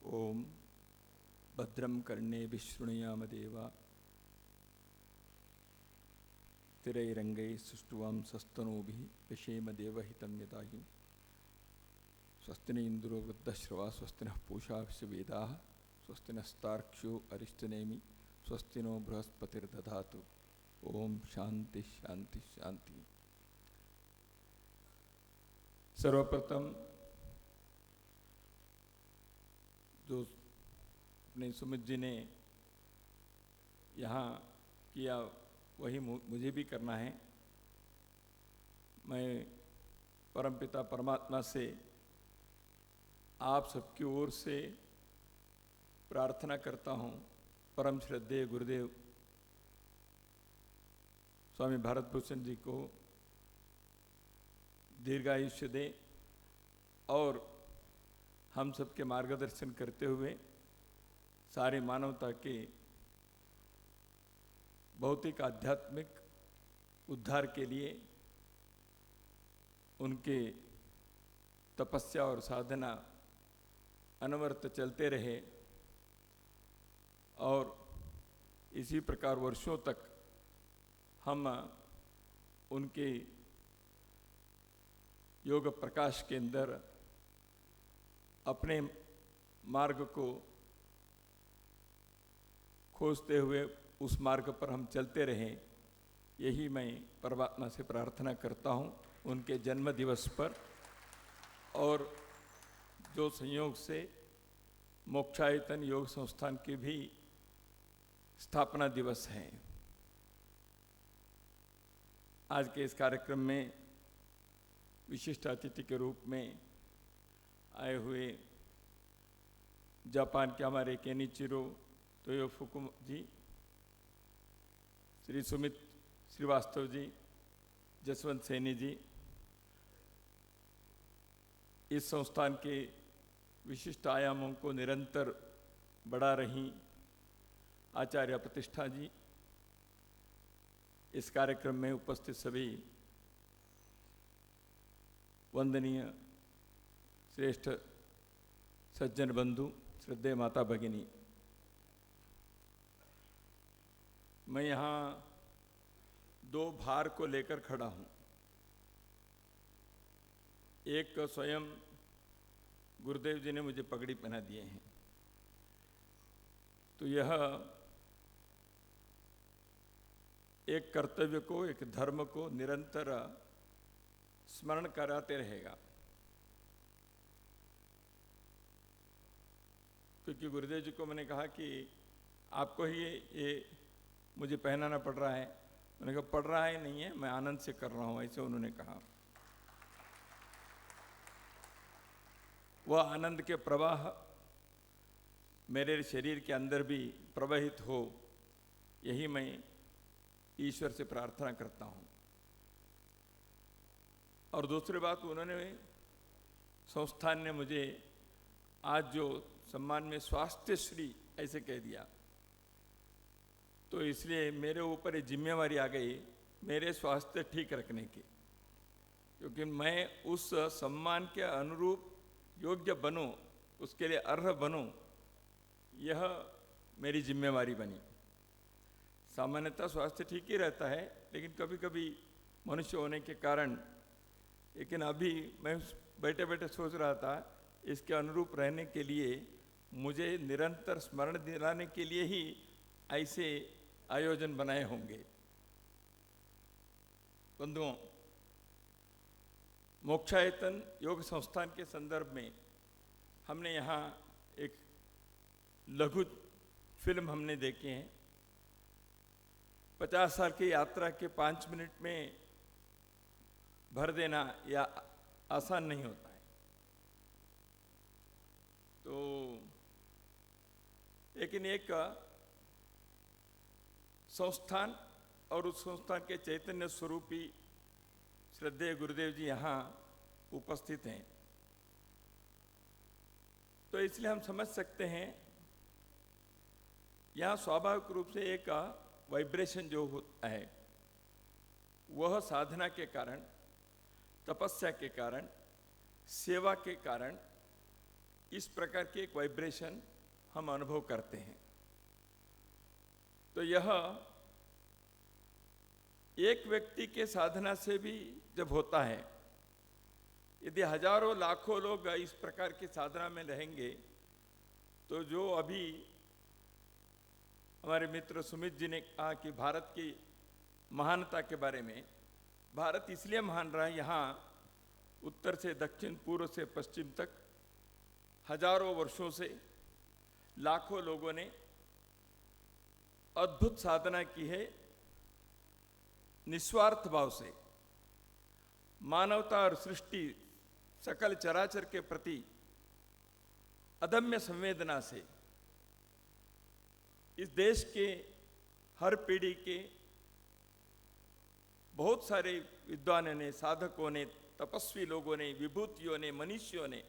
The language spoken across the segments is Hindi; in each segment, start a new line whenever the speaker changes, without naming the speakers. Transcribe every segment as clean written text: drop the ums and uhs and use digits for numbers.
ओम भद्रं कर्णेभिः शृणुयाम देवा स्थिरैरङ्गैः सुष्ठुवां सस्तनूभिः व्यशेम देवहितं यदाहि स्वस्ति न इन्द्रो वृद्धश्रवा स्वस्ति नः पूषा विश्ववेदाः स्वस्ति नस्तार्क्ष्यो अरिष्टनेमि स्वस्ति नो बृहस्पतिर्दधातु। ओम शांति शांति शांति। सर्वप्रथम जो अपने सुमित जी ने यहाँ किया वही मुझे भी करना है। मैं परमपिता परमात्मा से आप सबकी ओर से प्रार्थना करता हूँ, परम श्रद्धेय गुरुदेव स्वामी भारत भूषण जी को दीर्घायुष्य दे और हम सबके मार्गदर्शन करते हुए सारी मानवता के भौतिक आध्यात्मिक उद्धार के लिए उनके तपस्या और साधना अनवरत चलते रहे और इसी प्रकार वर्षों तक हम उनके योग प्रकाश के अंदर अपने मार्ग को खोजते हुए उस मार्ग पर हम चलते रहें, यही मैं परमात्मा से प्रार्थना करता हूँ उनके जन्म दिवस पर। और जो संयोग से मोक्षायतन योग संस्थान के भी स्थापना दिवस है। आज के इस कार्यक्रम में विशिष्ट अतिथि के रूप में आए हुए जापान के हमारे केनिचिरो तोयोफुकु जी, श्री सुमित श्रीवास्तव जी, जसवंत सैनी जी, इस संस्थान के विशिष्ट आयामों को निरंतर बढ़ा रही आचार्य प्रतिष्ठा जी, इस कार्यक्रम में उपस्थित सभी वंदनीय श्रेष्ठ सज्जन बंधु, श्रद्धेय माता भगिनी, मैं यहाँ दो भार को लेकर खड़ा हूँ। एक स्वयं गुरुदेव जी ने मुझे पगड़ी पहना दिए हैं, तो यह एक कर्तव्य को, एक धर्म को निरंतर स्मरण कराते रहेगा, क्योंकि गुरुदेव जी को मैंने कहा कि आपको ही ये मुझे पहनाना पड़ रहा है। मैंने कहा पड़ रहा है नहीं है, मैं आनंद से कर रहा हूँ, ऐसे उन्होंने कहा। वह आनंद के प्रवाह मेरे शरीर के अंदर भी प्रवाहित हो, यही मैं ईश्वर से प्रार्थना करता हूँ। और दूसरी बात, उन्होंने संस्थान ने मुझे आज जो सम्मान में स्वास्थ्य श्री ऐसे कह दिया, तो इसलिए मेरे ऊपर ये जिम्मेवारी आ गई मेरे स्वास्थ्य ठीक रखने की, क्योंकि मैं उस सम्मान के अनुरूप योग्य बनूं, उसके लिए अर्ह बनूं, यह मेरी जिम्मेवारी बनी। सामान्यतः स्वास्थ्य ठीक ही रहता है, लेकिन कभी कभी मनुष्य होने के कारण, लेकिन अभी मैं बैठे बैठे सोच रहा था इसके अनुरूप रहने के लिए मुझे निरंतर स्मरण दिलाने के लिए ही ऐसे आयोजन बनाए होंगे। बंधुओं, मोक्षायतन योग संस्थान के संदर्भ में हमने यहाँ एक लघु फिल्म हमने देखे हैं। 50 साल की यात्रा के 5 मिनट में भर देना या आसान नहीं होता है। तो लेकिन एक संस्थान और उस संस्थान के चैतन्य स्वरूपी श्रद्धेय गुरुदेव जी यहाँ उपस्थित हैं, तो इसलिए हम समझ सकते हैं यहाँ स्वाभाविक रूप से एक वाइब्रेशन जो होता है, वह साधना के कारण, तपस्या के कारण, सेवा के कारण इस प्रकार की एक वाइब्रेशन हम अनुभव करते हैं। तो यह एक व्यक्ति के साधना से भी जब होता है, यदि हजारों लाखों लोग इस प्रकार की साधना में रहेंगे, तो जो अभी हमारे मित्र सुमित जी ने कहा कि भारत की महानता के बारे में, भारत इसलिए महान रहा है, यहाँ उत्तर से दक्षिण, पूर्व से पश्चिम तक हजारों वर्षों से लाखों लोगों ने अद्भुत साधना की है, निस्वार्थ भाव से, मानवता और सृष्टि सकल चराचर के प्रति अदम्य संवेदना से। इस देश के हर पीढ़ी के बहुत सारे विद्वानों ने, साधकों ने, तपस्वी लोगों ने, विभूतियों ने, मनीषियों ने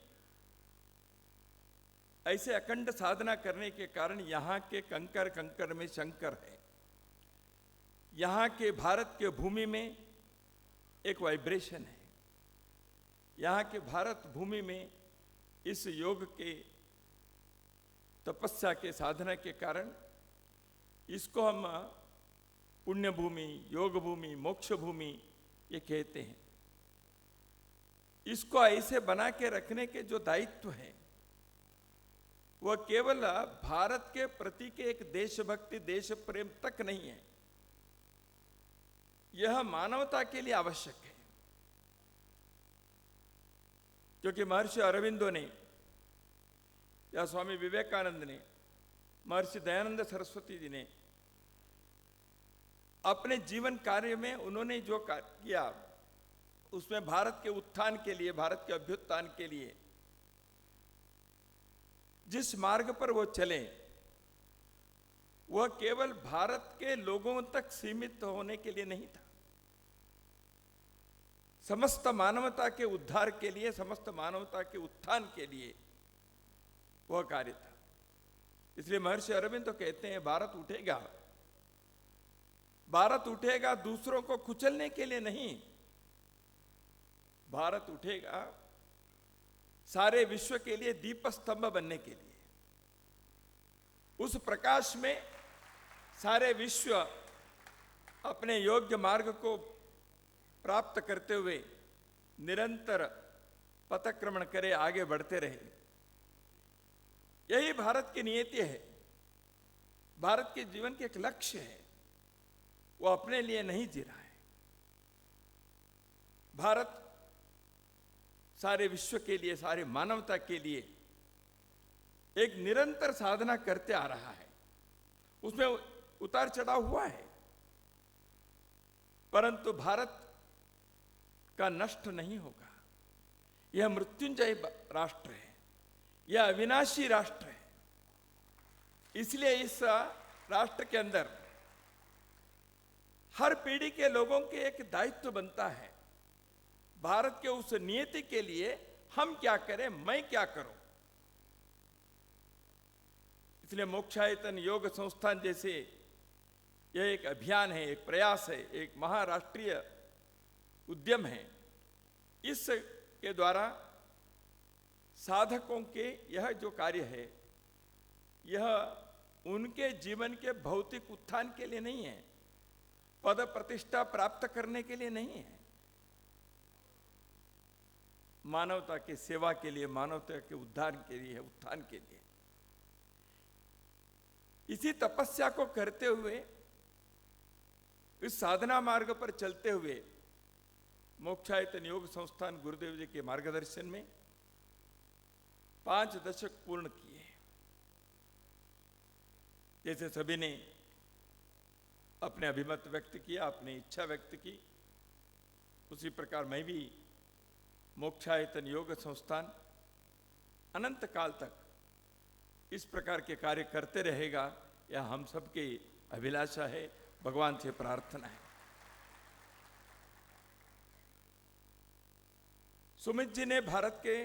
ऐसे अखंड साधना करने के कारण यहाँ के कंकर कंकर में शंकर है। यहाँ के भारत के भूमि में एक वाइब्रेशन है। यहाँ के भारत भूमि में इस योग के, तपस्या के, साधना के कारण इसको हम पुण्य भूमि, योग भूमि, मोक्ष भूमि ये कहते हैं। इसको ऐसे बना के रखने के जो दायित्व है, वह केवल भारत के प्रति के एक देशभक्ति, देश प्रेम तक नहीं है, यह मानवता के लिए आवश्यक है। क्योंकि महर्षि अरविंदो ने या स्वामी विवेकानंद ने, महर्षि दयानंद सरस्वती जी ने अपने जीवन कार्य में उन्होंने जो कार्य किया, उसमें भारत के उत्थान के लिए, भारत के अभ्युत्थान के लिए जिस मार्ग पर वो चले, वह केवल भारत के लोगों तक सीमित होने के लिए नहीं था, समस्त मानवता के उद्धार के लिए, समस्त मानवता के उत्थान के लिए वह कार्य था। इसलिए महर्षि अरविंद तो कहते हैं, भारत उठेगा, भारत उठेगा दूसरों को कुचलने के लिए नहीं, भारत उठेगा सारे विश्व के लिए दीप स्तंभ बनने के लिए। उस प्रकाश में सारे विश्व अपने योग्य मार्ग को प्राप्त करते हुए निरंतर पथक्रमण करे, आगे बढ़ते रहे। यही भारत की नियति है, भारत के जीवन के एक लक्ष्य है। वो अपने लिए नहीं जी रहा है, भारत सारे विश्व के लिए, सारे मानवता के लिए एक निरंतर साधना करते आ रहा है। उसमें उतार चढ़ाव हुआ है, परंतु भारत का नष्ट नहीं होगा। यह मृत्युंजय राष्ट्र है, यह अविनाशी राष्ट्र है। इसलिए इस राष्ट्र के अंदर हर पीढ़ी के लोगों के एक दायित्व बनता है, भारत के उस नियति के लिए हम क्या करें, मैं क्या करूं। इसलिए मोक्षायतन योग संस्थान जैसे यह एक अभियान है, एक प्रयास है, एक महाराष्ट्रीय उद्यम है। इस के द्वारा साधकों के यह जो कार्य है, यह उनके जीवन के भौतिक उत्थान के लिए नहीं है, पद प्रतिष्ठा प्राप्त करने के लिए नहीं है, मानवता की सेवा के लिए, मानवता के उद्धार के लिए, उत्थान के लिए। इसी तपस्या को करते हुए, इस साधना मार्ग पर चलते हुए मोक्षायतन योग संस्थान गुरुदेव जी के मार्गदर्शन में 5 दशक पूर्ण किए। जैसे सभी ने अपने अभिमत व्यक्त किया, अपनी इच्छा व्यक्त की, उसी प्रकार मैं भी मोक्षायतन योग संस्थान अनंत काल तक इस प्रकार के कार्य करते रहेगा, यह हम सबकी अभिलाषा है, भगवान से प्रार्थना है। सुमित जी ने भारत के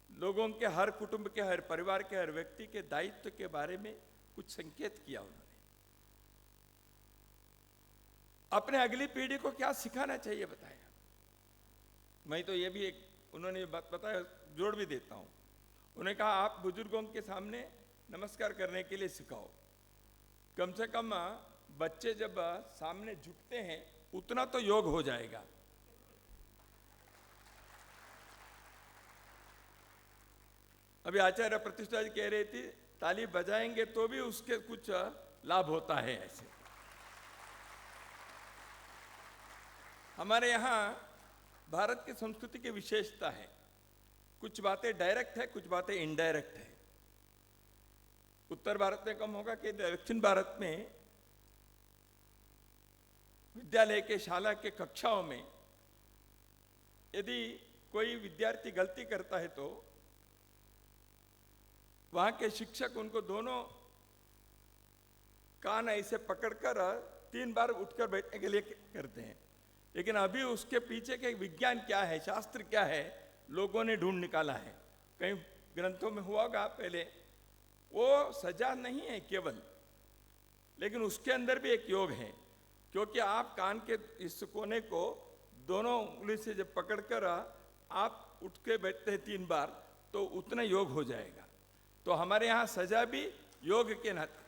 लोगों के, हर कुटुंब के, हर परिवार के, हर व्यक्ति के दायित्व के बारे में कुछ संकेत किया। उन्होंने अपने अगली पीढ़ी को क्या सिखाना चाहिए बताया। मैं तो ये भी एक उन्होंने बात बताया, जोड़ भी देता हूं उन्होंने कहा आप बुजुर्गों के सामने नमस्कार करने के लिए सिखाओ, कम से कम बच्चे जब सामने झुकते हैं उतना तो योग हो जाएगा। अभी आचार्य प्रतिष्ठा जी कह रही थी ताली बजाएंगे तो भी उसके कुछ लाभ होता है। ऐसे हमारे यहाँ भारत की संस्कृति की विशेषता है, कुछ बातें डायरेक्ट है, कुछ बातें इनडायरेक्ट है। उत्तर भारत में कम होगा कि दक्षिण भारत में विद्यालय के शाला के कक्षाओं में यदि कोई विद्यार्थी गलती करता है तो वहां के शिक्षक उनको दोनों कान ऐसे पकड़कर 3 बार उठकर बैठने के लिए करते हैं। लेकिन अभी उसके पीछे के विज्ञान क्या है, शास्त्र क्या है, लोगों ने ढूंढ निकाला है। कई ग्रंथों में हुआ होगा पहले, वो सजा नहीं है केवल, लेकिन उसके अंदर भी एक योग है। क्योंकि आप कान के इस कोने को दोनों उंगली से जब पकड़कर आप उठ के बैठते हैं 3 बार तो उतना योग हो जाएगा। तो हमारे यहाँ सजा भी योग के नाते।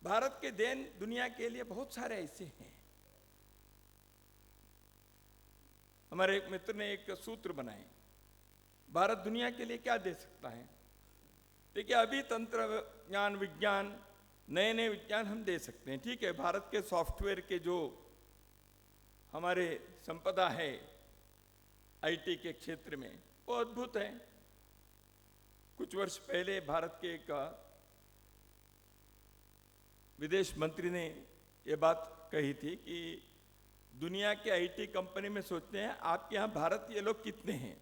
भारत के देन दुनिया के लिए बहुत सारे ऐसे हैं। हमारे एक मित्र ने एक सूत्र बनाए, भारत दुनिया के लिए क्या दे सकता है। देखिए अभी तंत्र ज्ञान विज्ञान नए नए विज्ञान हम दे सकते हैं, ठीक है। भारत के सॉफ्टवेयर के जो हमारे संपदा है आईटी के क्षेत्र में वो अद्भुत है। कुछ वर्ष पहले भारत के एक विदेश मंत्री ने ये बात कही थी कि दुनिया के आईटी कंपनी में सोचते हैं आपके यहाँ भारतीय लोग कितने हैं,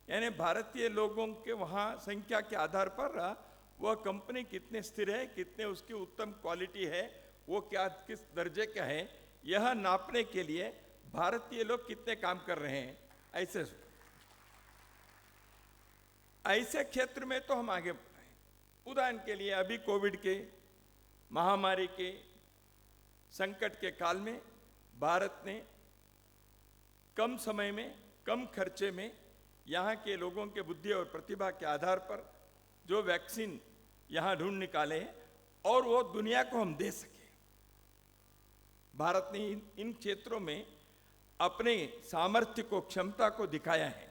यानी भारतीय लोगों के वहाँ संख्या के आधार पर वह कंपनी कितने स्थिर है, कितने उसकी उत्तम क्वालिटी है, वो क्या किस दर्जे का है, यह नापने के लिए भारतीय लोग कितने काम कर रहे हैं। ऐसे क्षेत्र में तो हम आगे बढ़ रहे हैं। उदाहरण के लिए अभी कोविड के महामारी के संकट के काल में भारत ने कम समय में कम खर्चे में यहाँ के लोगों के बुद्धि और प्रतिभा के आधार पर जो वैक्सीन यहाँ ढूंढ निकाले हैं और वो दुनिया को हम दे सके। भारत ने इन क्षेत्रों में अपने सामर्थ्य को, क्षमता को दिखाया है।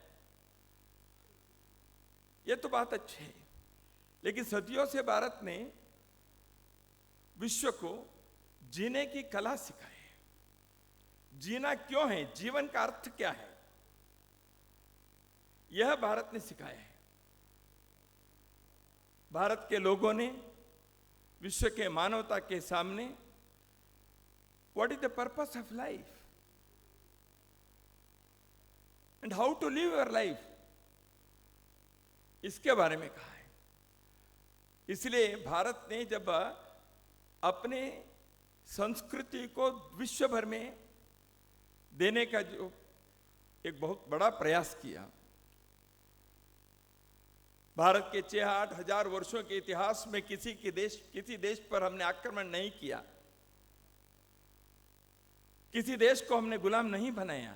ये तो बात अच्छी है, लेकिन सदियों से भारत ने विश्व को जीने की कला सिखाई है। जीना क्यों है, जीवन का अर्थ क्या है, यह भारत ने सिखाया है। भारत के लोगों ने विश्व के मानवता के सामने what is the purpose of life and how to live your life, इसके बारे में कहा है। इसलिए भारत ने जब अपने संस्कृति को विश्व भर में देने का जो एक बहुत बड़ा प्रयास किया, भारत के 6-8 हजार वर्षों के इतिहास में किसी देश पर हमने आक्रमण नहीं किया, किसी देश को हमने गुलाम नहीं बनाया।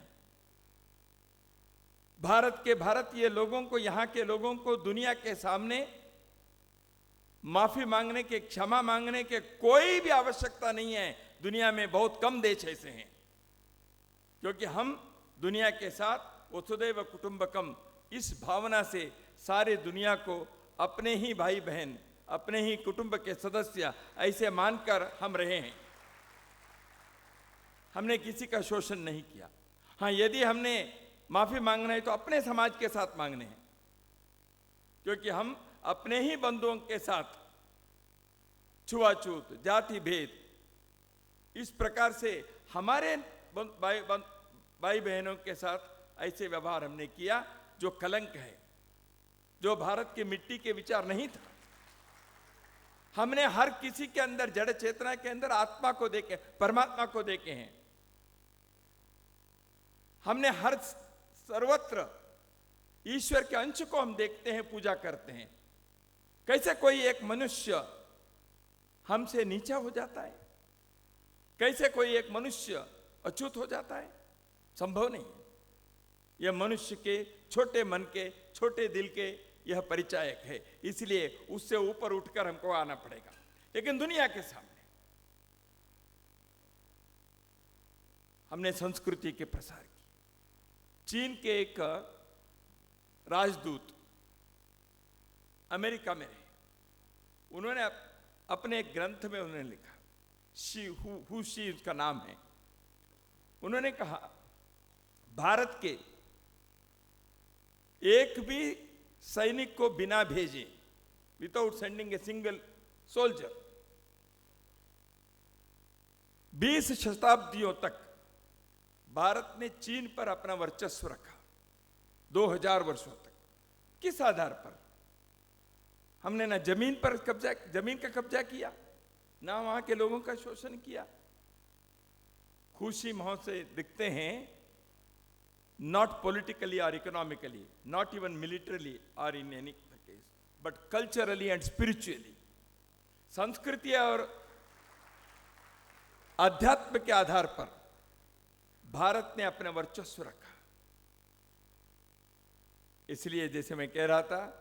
भारत के भारतीय लोगों को, यहाँ के लोगों को दुनिया के सामने माफी मांगने के, क्षमा मांगने के कोई भी आवश्यकता नहीं है। दुनिया में बहुत कम देश ऐसे हैं, क्योंकि हम दुनिया के साथ वसुदैव कुटुंबकम इस भावना से सारे दुनिया को अपने ही भाई बहन, अपने ही कुटुंब के सदस्य ऐसे मानकर हम रहे हैं। हमने किसी का शोषण नहीं किया। हाँ, यदि हमने माफी मांगना है तो अपने समाज के साथ मांगने हैं, क्योंकि हम अपने ही बंधुओं के साथ छुआछूत, जाति भेद, इस प्रकार से हमारे भाई बहनों के साथ ऐसे व्यवहार हमने किया जो कलंक है, जो भारत की मिट्टी के विचार नहीं था। हमने हर किसी के अंदर, जड़ चेतना के अंदर आत्मा को देखे, परमात्मा को देखे हैं। हमने हर सर्वत्र ईश्वर के अंश को हम देखते हैं, पूजा करते हैं। कैसे कोई एक मनुष्य हमसे नीचा हो जाता है, कैसे कोई एक मनुष्य अछूत हो जाता है, संभव नहीं है। यह मनुष्य के छोटे मन के, छोटे दिल के यह परिचायक है, इसलिए उससे ऊपर उठकर हमको आना पड़ेगा। लेकिन दुनिया के सामने हमने संस्कृति के प्रसार की। चीन के एक राजदूत अमेरिका में रहे, उन्होंने अपने एक ग्रंथ में उन्होंने लिखा, शी उसका नाम है, उन्होंने कहा भारत के एक भी सैनिक को बिना भेजे, without sending a single soldier, 20 शताब्दियों तक भारत ने चीन पर अपना वर्चस्व रखा, 2000 वर्षों तक। किस आधार पर? हमने ना जमीन का कब्जा किया, ना वहां के लोगों का शोषण किया। खुशी मोह से दिखते हैं, नॉट पॉलिटिकली और इकोनॉमिकली, नॉट इवन मिलिटरली और in any case, but culturally and spiritually, संस्कृति और अध्यात्म के आधार पर भारत ने अपना वर्चस्व रखा। इसलिए जैसे मैं कह रहा था,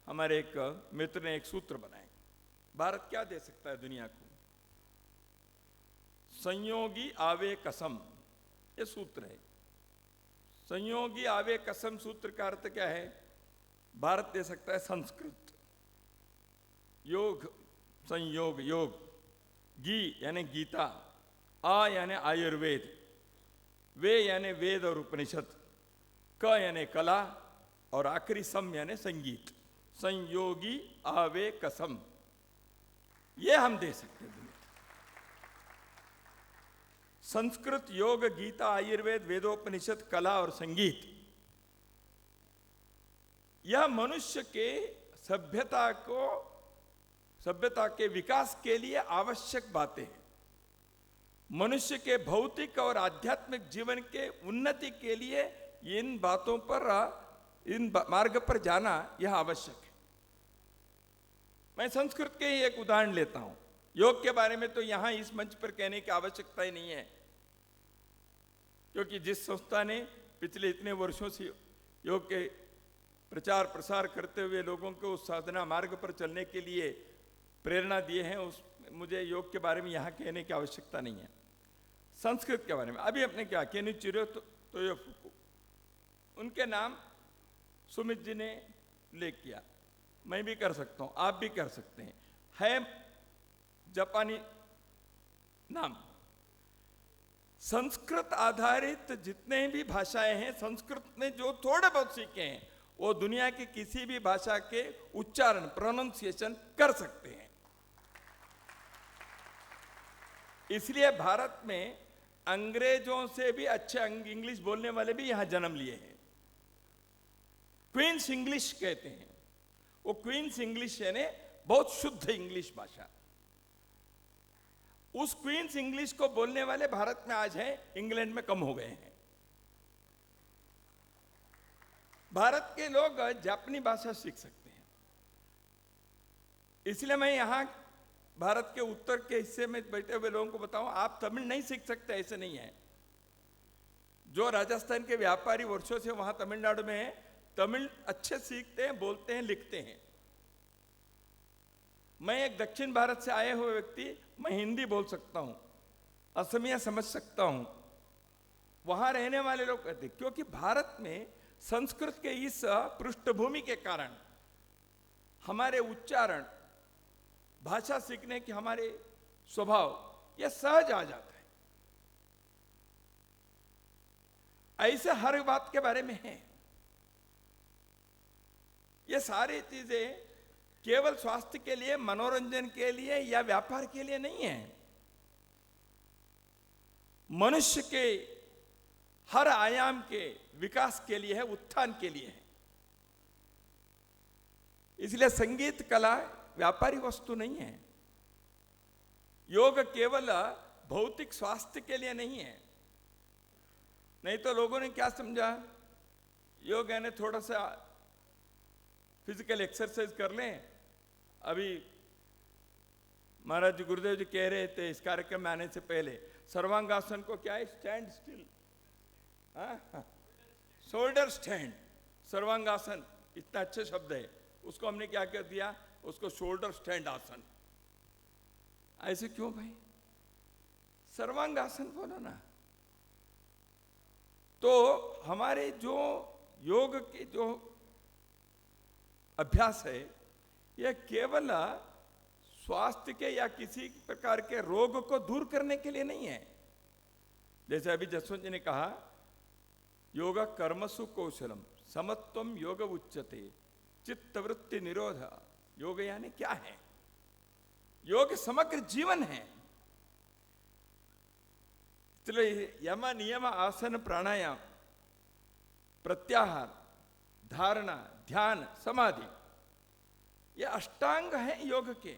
हमारे एक मित्र ने एक सूत्र बनाए, भारत क्या दे सकता है दुनिया को? संयोगी आवे कसम, ये सूत्र है। संयोगी आवे कसम सूत्र का अर्थ क्या है? भारत दे सकता है संस्कृत, योग, संयोग योग, गी यानी गीता, आ यानी आयुर्वेद, वे यानी वेद और उपनिषद, क यानी कला, और आखिरी सम यानी संगीत। संयोगी आवे कसम, ये हम दे सकते हैं दुनिया। संस्कृत, योग, गीता, आयुर्वेद, वेदोपनिषद, कला और संगीत, यह मनुष्य के सभ्यता के विकास के लिए आवश्यक बातें हैं। मनुष्य के भौतिक और आध्यात्मिक जीवन के उन्नति के लिए इन बातों पर, इन मार्ग पर जाना यह आवश्यक है। मैं संस्कृत के ही एक उदाहरण लेता हूं। योग के बारे में तो यहां इस मंच पर कहने की आवश्यकता ही नहीं है, क्योंकि जिस संस्था ने पिछले इतने वर्षों से योग के प्रचार प्रसार करते हुए लोगों को उस साधना मार्ग पर चलने के लिए प्रेरणा दिए हैं, मुझे योग के बारे में यहाँ कहने की आवश्यकता नहीं है। संस्कृत के बारे में अभी अपने क्या केनिचिरो तोयोफुकु, उनके नाम सुमित जी ने उल्लेख किया, मैं भी कर सकता हूँ, आप भी कर सकते हैं। है जापानी नाम। संस्कृत आधारित जितने भी भाषाएं हैं, संस्कृत में जो थोड़े बहुत सीखे हैं, वो दुनिया की किसी भी भाषा के उच्चारण, प्रोनाउंसिएशन कर सकते हैं। इसलिए भारत में अंग्रेजों से भी अच्छे इंग्लिश बोलने वाले भी यहां जन्म लिए हैं। क्वींस इंग्लिश कहते हैं, वो क्वींस इंग्लिश यानी बहुत शुद्ध इंग्लिश भाषा। उस क्वींस इंग्लिश को बोलने वाले भारत में आज हैं, इंग्लैंड में कम हो गए हैं। भारत के लोग जापानी भाषा सीख सकते हैं। इसलिए मैं यहां भारत के उत्तर के हिस्से में बैठे हुए लोगों को बताऊं, आप तमिल नहीं सीख सकते, ऐसे नहीं है। जो राजस्थान के व्यापारी वर्षों से वहां तमिलनाडु में है, तमिल अच्छे सीखते हैं, बोलते हैं, लिखते हैं। मैं एक दक्षिण भारत से आए हुए व्यक्ति, मैं हिंदी बोल सकता हूं, असमिया समझ सकता हूं। वहां रहने वाले लोग कहते हैं, क्योंकि भारत में संस्कृत के इस पृष्ठभूमि के कारण हमारे उच्चारण, भाषा सीखने के हमारे स्वभाव, यह सहज आ जाता है। ऐसे हर बात के बारे में है। ये सारी चीजें केवल स्वास्थ्य के लिए, मनोरंजन के लिए या व्यापार के लिए नहीं है। मनुष्य के हर आयाम के विकास के लिए है, उत्थान के लिए है। इसलिए संगीत कला व्यापारी वस्तु नहीं है। योग केवल भौतिक स्वास्थ्य के लिए नहीं है। नहीं तो लोगों ने क्या समझा, योग यानी थोड़ा सा फिजिकल एक्सरसाइज कर लें। अभी महाराज जी, गुरुदेव जी कह रहे थे इस कार्यक्रम में आने से पहले, सर्वांगासन को क्या है, stand still, shoulder stand, sarvangasana, इतना अच्छा शब्द है, उसको हमने क्या कर दिया, उसको शोल्डर स्टैंड आसन। ऐसे क्यों भाई, सर्वांगासन बोलो ना। तो हमारे जो योग के जो अभ्यास है, यह केवल स्वास्थ्य के या किसी प्रकार के रोग को दूर करने के लिए नहीं है। जैसे अभी जसवंत जी ने कहा, योग कर्मसु कौशलम समत्वम योग उच्यते चित्तवृत्ति निरोध। योग यानी क्या है? योग समग्र जीवन है। यम नियम आसन प्राणायाम प्रत्याहार धारणा ध्यान समाधि, ये अष्टांग है योग के।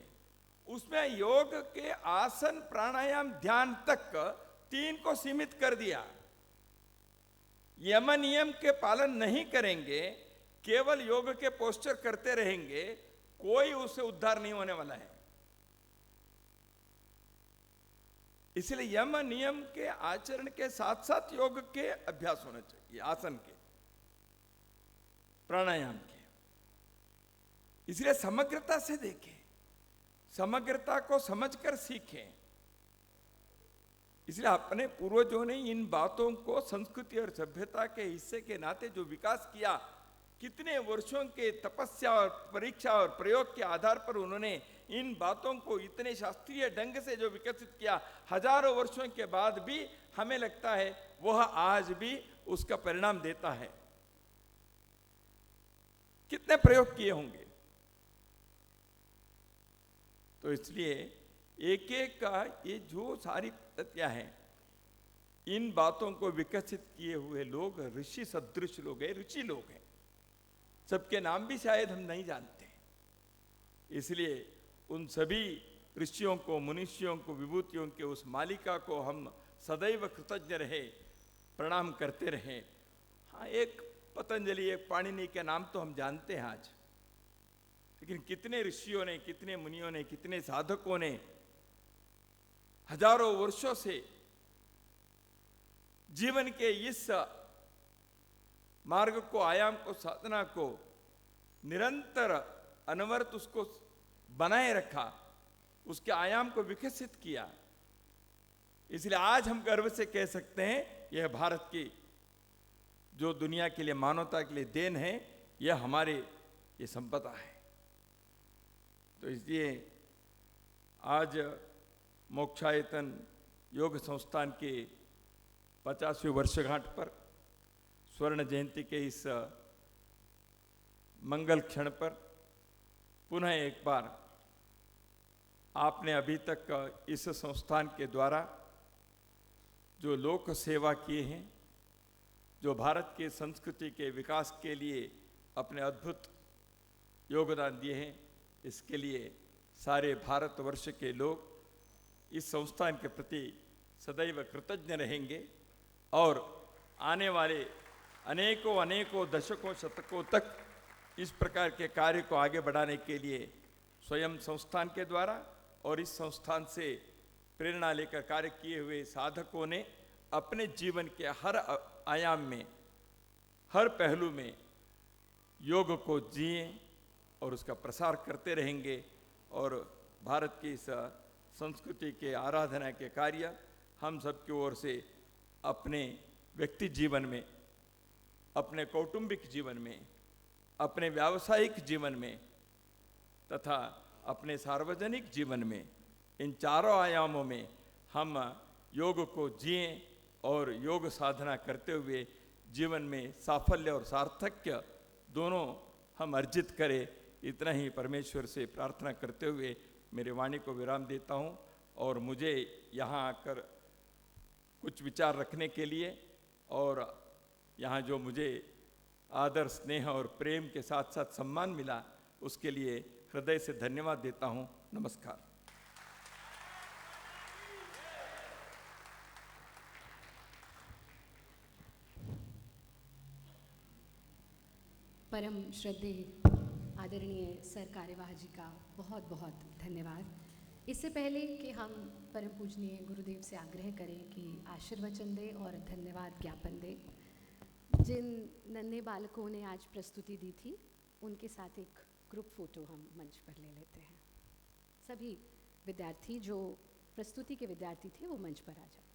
उसमें योग के आसन प्राणायाम ध्यान तक 3 को सीमित कर दिया। यम नियम के पालन नहीं करेंगे, केवल योग के पोस्चर करते रहेंगे, कोई उससे उद्धार नहीं होने वाला है। इसलिए यम नियम के आचरण के साथ साथ योग के अभ्यास होना चाहिए, आसन के प्राणायाम के। इसलिए समग्रता से देखें, समग्रता को समझकर सीखें। इसलिए अपने पूर्वजों ने इन बातों को संस्कृति और सभ्यता के हिस्से के नाते जो विकास किया, कितने वर्षों के तपस्या और परीक्षा और प्रयोग के आधार पर उन्होंने इन बातों को इतने शास्त्रीय ढंग से जो विकसित किया, हजारों वर्षों के बाद भी हमें लगता है वह आज भी उसका परिणाम देता है। कितने प्रयोग किए होंगे। तो इसलिए एक एक का ये जो सारी पद्धतियां हैं, इन बातों को विकसित किए हुए लोग ऋषि सदृश लोग हैं, ऋषि लोग हैं। सबके नाम भी शायद हम नहीं जानते। इसलिए उन सभी ऋषियों को, मनुष्यों को, विभूतियों के उस मालिका को हम सदैव कृतज्ञ रहे, प्रणाम करते रहे। हाँ, एक पतंजलि, एक पाणिनि के नाम तो हम जानते हैं आज, लेकिन कितने ऋषियों ने, कितने मुनियों ने, कितने साधकों ने हजारों वर्षों से जीवन के इस मार्ग को, आयाम को, साधना को निरंतर अनवरत उसको बनाए रखा, उसके आयाम को विकसित किया। इसलिए आज हम गर्व से कह सकते हैं, यह भारत की जो दुनिया के लिए, मानवता के लिए देन है, यह हमारे ये संपदा है। तो इसलिए आज मोक्षायतन योग संस्थान के 50वीं वर्षगांठ पर, स्वर्ण जयंती के इस मंगल क्षण पर पुनः एक बार आपने अभी तक इस संस्थान के द्वारा जो लोक सेवा किए हैं, जो भारत के संस्कृति के विकास के लिए अपने अद्भुत योगदान दिए हैं, इसके लिए सारे भारतवर्ष के लोग इस संस्थान के प्रति सदैव कृतज्ञ रहेंगे और आने वाले अनेकों अनेकों दशकों, शतकों तक इस प्रकार के कार्य को आगे बढ़ाने के लिए स्वयं संस्थान के द्वारा और इस संस्थान से प्रेरणा लेकर कार्य किए हुए साधकों ने अपने जीवन के हर आयाम में, हर पहलू में योग को जिए और उसका प्रसार करते रहेंगे। और भारत की इस संस्कृति के, आराधना के कार्य हम सबकी ओर से अपने व्यक्ति जीवन में, अपने कौटुंबिक जीवन में, अपने व्यावसायिक जीवन में तथा अपने सार्वजनिक जीवन में, इन चारों आयामों में हम योग को जिए और योग साधना करते हुए जीवन में साफल्य और सार्थक्य दोनों हम अर्जित करें। इतना ही परमेश्वर से प्रार्थना करते हुए मेरी वाणी को विराम देता हूँ। और मुझे यहाँ आकर कुछ विचार रखने के लिए और यहाँ जो मुझे आदर, स्नेह और प्रेम के साथ साथ सम्मान मिला, उसके लिए हृदय से धन्यवाद देता हूँ। नमस्कार।
परम श्रद्धेय आदरणीय सर कार्यवाह जी का बहुत बहुत धन्यवाद। इससे पहले कि हम परम पूजनीय गुरुदेव से आग्रह करें कि आशीर्वचन दें और धन्यवाद ज्ञापन दें, जिन नन्हे बालकों ने आज प्रस्तुति दी थी, उनके साथ एक ग्रुप फ़ोटो हम मंच पर ले लेते हैं। सभी विद्यार्थी जो प्रस्तुति के विद्यार्थी थे वो मंच पर आ जाए।